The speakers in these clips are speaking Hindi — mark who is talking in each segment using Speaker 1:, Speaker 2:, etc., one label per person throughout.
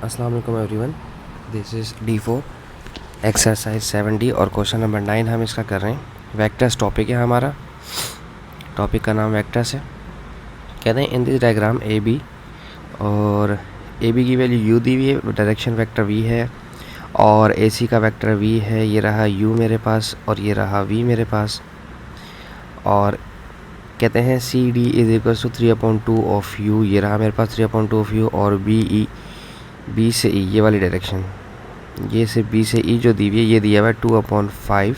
Speaker 1: अस्सलाम वालेकुम everyone, this is D4 exercise 7D और क्वेश्चन नंबर 9 हम इसका कर रहे हैं। वेक्टर्स टॉपिक है हमारा, टॉपिक का नाम वेक्टर्स है। कहते हैं in this diagram A B, और ए बी की वैल्यू u दी हुई है, डायरेक्शन वेक्टर v है, और ए सी का वेक्टर v है। ये रहा u मेरे पास और ये रहा v मेरे पास। और कहते हैं C D is equal to 3/2 of u, ये रहा मेरे पास 3/2 ऑफ u, और बी से ई ये वाली डायरेक्शन, ये से बी से ई जो दी हुई है ये दिया हुआ है 2/5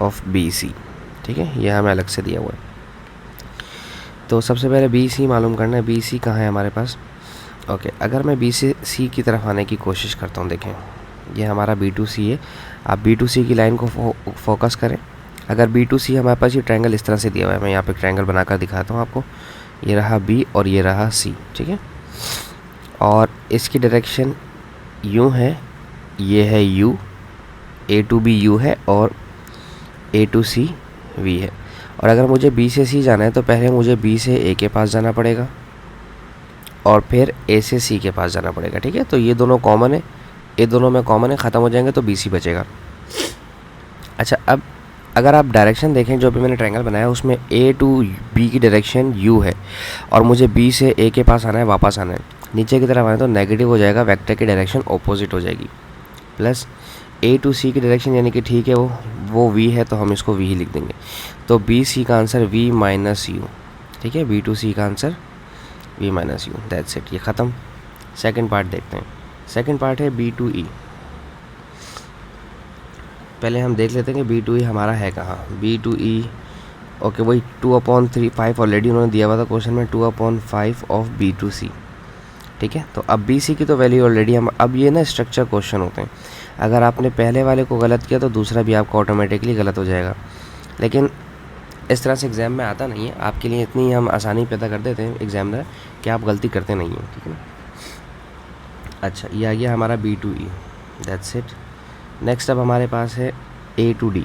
Speaker 1: ऑफ बी सी। ठीक है, ये हमें अलग से दिया हुआ है। तो सबसे पहले बी सी मालूम करना है। बी सी कहाँ है हमारे पास? ओके, अगर मैं बी से सी की तरफ आने की कोशिश करता हूँ, देखें ये हमारा B2C है। आप B2C की लाइन को फोकस करें। अगर B2C हमारे पास ये ट्रायंगल इस तरह से दिया हुआ है, मैं यहाँ पे ट्रायंगल बनाकर दिखाता हूँ आपको। ये रहा B और ये रहा C, ठीक है। और इसकी डायरेक्शन यूँ है, ये है U, A to B U है और A to C V है। और अगर मुझे B से C जाना है तो पहले मुझे B से A के पास जाना पड़ेगा और फिर A से C के पास जाना पड़ेगा, ठीक है। तो ये दोनों कॉमन है, ये दोनों में कॉमन है, ख़त्म हो जाएंगे तो BC बचेगा। अच्छा, अब अगर आप डायरेक्शन देखें जो भी मैंने ट्रायंगल बनाया उसमें A to B की डायरेक्शन U है और मुझे B से A के पास आना है, वापस आना है, नीचे की तरफ आना है, तो नेगेटिव हो जाएगा, वेक्टर की डायरेक्शन ऑपोजिट हो जाएगी। प्लस A to C की डायरेक्शन यानी कि ठीक है वो V है तो हम इसको V ही लिख देंगे। तो B C का आंसर V माइनस U, ठीक है। B to C का answer V minus U, that's it, ये ख़त्म। सेकंड पार्ट देखते हैं। सेकंड पार्ट है B to E। पहले हम देख लेते हैं कि B to E हमारा है कहाँ। B to E ओके, वही 2/5 ऑलरेडी उन्होंने दिया हुआ था क्वेश्चन में, 2/5 ऑफ B to C, ठीक है। तो अब BC की तो वैल्यू ऑलरेडी हम, अब ये ना स्ट्रक्चर क्वेश्चन होते हैं, अगर आपने पहले वाले को गलत किया तो दूसरा भी आपका ऑटोमेटिकली गलत हो जाएगा। लेकिन इस तरह से एग्ज़ाम में आता नहीं है, आपके लिए इतनी हम आसानी पैदा कर देते हैं एग्जामिनर कि आप गलती करते नहीं हैं, ठीक है ना। अच्छा, ये आ गया हमारा B to E, that's it. Next अब हमारे पास है A to D।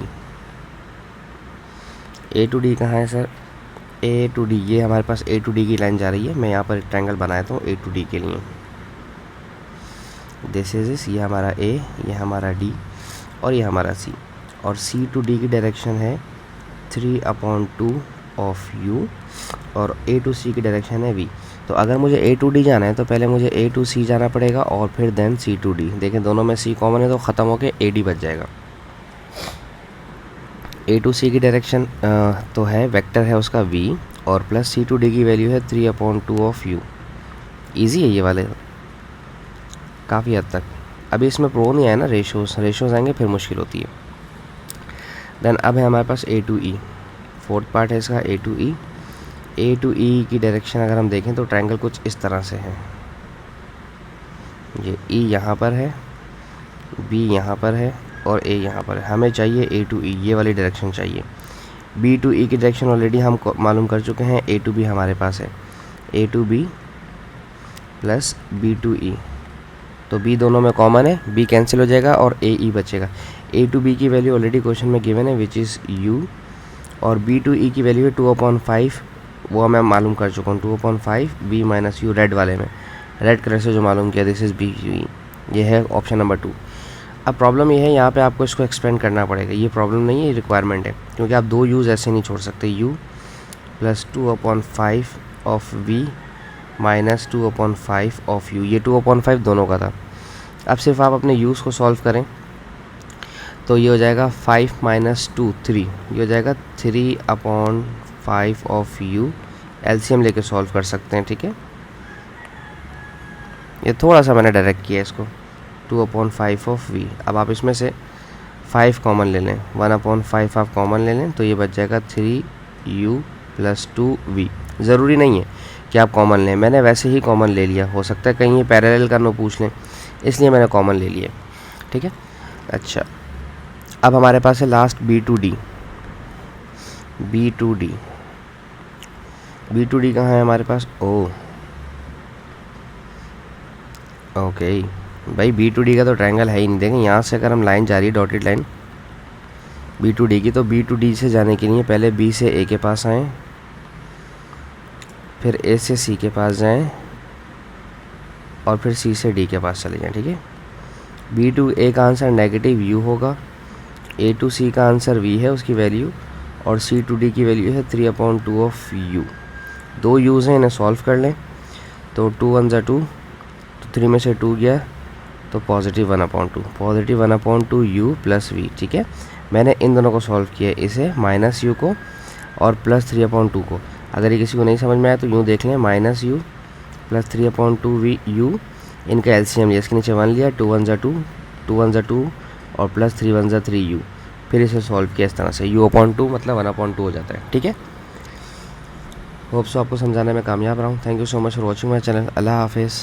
Speaker 1: A to D कहाँ है सर? A to D, ये हमारे पास A to D की लाइन जा रही है। मैं यहाँ पर ट्रायंगल बनाया था A to D के लिए। दिस इज इस, ये हमारा A, ये हमारा D और ये हमारा C। और C to D की डायरेक्शन है 3/2 ऑफ U और A to C की डायरेक्शन है V। तो अगर मुझे A to D जाना है तो पहले मुझे A to C जाना पड़ेगा और फिर देन C to D। देखें दोनों में C कॉमन है तो ख़त्म होकर AD बच जाएगा। A to C की डायरेक्शन तो है, वेक्टर है उसका V, और प्लस C to D की वैल्यू है 3/2 ऑफ U। ईजी है ये वाले काफ़ी हद तक। अभी इसमें प्रो नहीं आया ना, रेशोज़ आएंगे फिर मुश्किल होती है। देन अब है हमारे पास A to E, fourth part है इसका A to E। A to E की डायरेक्शन अगर हम देखें तो ट्रायंगल कुछ इस तरह से है, ये E यहाँ पर है, B यहाँ पर है और A यहाँ पर है। हमें चाहिए A to E, ये वाली डायरेक्शन चाहिए। B to E की डायरेक्शन ऑलरेडी हम मालूम कर चुके हैं, A to B हमारे पास है, A to B plus B to E। तो B दोनों में कॉमन है, B कैंसिल हो जाएगा और A E बचेगा। A to B की वैल्यू ऑलरेडी क्वेश्चन में गिवन है विच इज़ U, और B to E की वैल्यू है 2/5, वो मैं मालूम कर चुका हूँ, 2/5 B माइनस U, रेड वाले में, रेड कलर से जो मालूम किया, this is B U E। ये है ऑप्शन नंबर 2। अब प्रॉब्लम ये है, यहाँ पे आपको इसको एक्सपेंड करना पड़ेगा। ये प्रॉब्लम नहीं है, ये रिक्वायरमेंट है, क्योंकि आप दो यूज़ ऐसे नहीं छोड़ सकते। U plus 2/5 of V minus 2/5 of U, ये 2/5 दोनों का था। अब सिर्फ आप अपने यूज़ को सॉल्व करें तो ये हो जाएगा 5 माइनस 2 3, ये हो जाएगा 3/5 ऑफ U। एलसीएम लेके सॉल्व कर सकते हैं, ठीक है। ये थोड़ा सा मैंने डायरेक्ट किया इसको, 2/5 ऑफ V। अब आप इसमें से 5 कॉमन ले लें, 1/5 आप कॉमन ले लें तो ये बच जाएगा 3U प्लस 2V। ज़रूरी नहीं है कि आप कॉमन लें, मैंने वैसे ही कॉमन ले लिया, हो सकता है कहीं ये पैरेलल करना पूछ लें, इसलिए मैंने कॉमन ले लिया, ठीक है। अच्छा, अब हमारे पास है last B to D। B to D, B to D कहाँ है हमारे पास? ओके भाई, B to D का तो ट्रायंगल है ही नहीं। देखें यहाँ से अगर हम लाइन जा रही है, dotted line B to D की, तो B to D से जाने के लिए पहले B से A के पास आएँ, फिर A से C के पास जाएं, और फिर सी से डी के पास चले जाएँ, ठीक है। बी टू ए का आंसर नेगेटिव यू होगा, ए टू सी का आंसर वी है उसकी वैल्यू, और सी टू डी की वैल्यू है 3/2 ऑफ यू। दो यूज़ हैं, इन्हें सॉल्व कर लें। तो 2 1 ज़ा 2, तो 3 में से 2 गया तो positive 1/2, positive 1/2 u plus v, ठीक है। मैंने इन दोनों को सॉल्व किया, इसे माइनस यू को और प्लस 3/2 को। अगर ये किसी को नहीं समझ में आया तो यूँ देख लें, minus u plus 3/2 v u, इनका एलसीएम लिया, इसके नीचे 1 लिया, 2 1 ज़ा 2, 2 1 ज़ा 2 और प्लस 3 1 ज़ा 3 यू। फिर इसे सॉल्व किया इस तरह से, u/2 मतलब 1/2 हो जाता है, ठीक है। होप सो आपको समझाने में कामयाब रहा हूँ। Thank you so much for watching my channel. अल्लाह हाफिज़।